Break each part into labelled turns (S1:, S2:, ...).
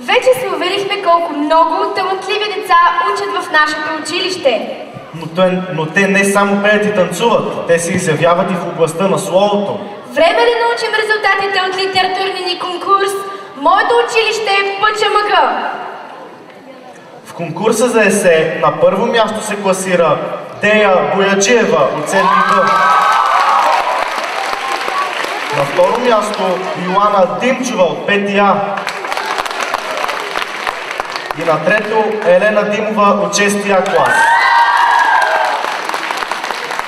S1: Вече се уверихме колко много талантливи деца учат в нашето училище.
S2: Но те не само пеят и танцуват, те се изявяват и в областта на словото.
S1: Време да научим резултатите от литературния ни конкурс "Моето училище е ПЧМГ".
S2: В конкурса за есе на първо място се класира Дея Бояджиева от 7 Б. На второ място Йоана Димчова от 5 А. И на трето Елена Димова от 6 А клас.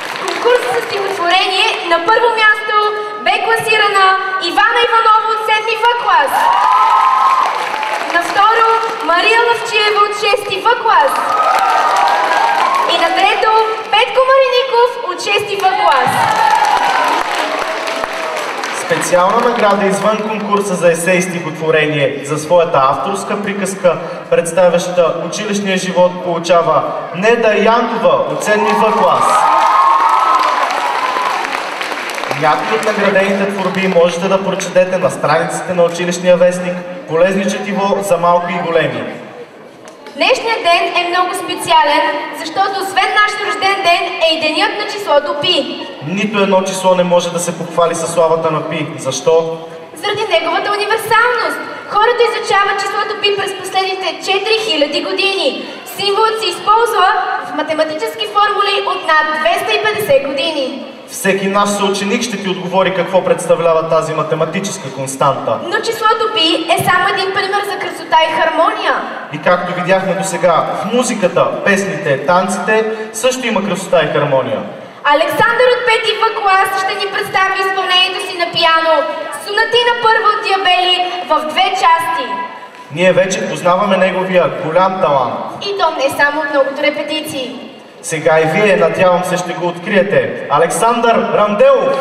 S1: В конкурса за стихотворение на първо място бе класирана Ивана Иванова от 7 В клас. На второ Мария Лъвчиева от 6 В клас. И на трето Петко Мариников от 6 В клас.
S2: Специална награда извън конкурса за есе и стихотворение за своята авторска приказка, представяща училищния живот, получава Неда Янкова от 7 В клас. Някои от наградените творби можете да прочетете на страниците на училищния вестник "Полезни четиво за малки и големи".
S1: Днешният ден е много специален, защото освен нашия рожден ден е и денят на числото Пи.
S2: Нито едно число не може да се похвали със славата на Пи. Защо?
S1: Заради неговата универсалност. Хората изучават числото Пи през последните 4000 години. Символът се използва в математически формули от над 250 години.
S2: Всеки наш съученик ще ти отговори какво представлява тази математическа константа.
S1: Но числото Пи е само един пример за красота и хармония.
S2: И както видяхме досега, в музиката, песните, танците също има красота и хармония.
S1: Александър от 5 В клас ще ни представи изпълнението си на пиано "Сонатина първа от Диабели" в 2 части.
S2: Ние вече познаваме неговия голям талант.
S1: И то не само от многото репетиции.
S2: Сега и вие, надявам се, ще го откриете. Александър Ранделов!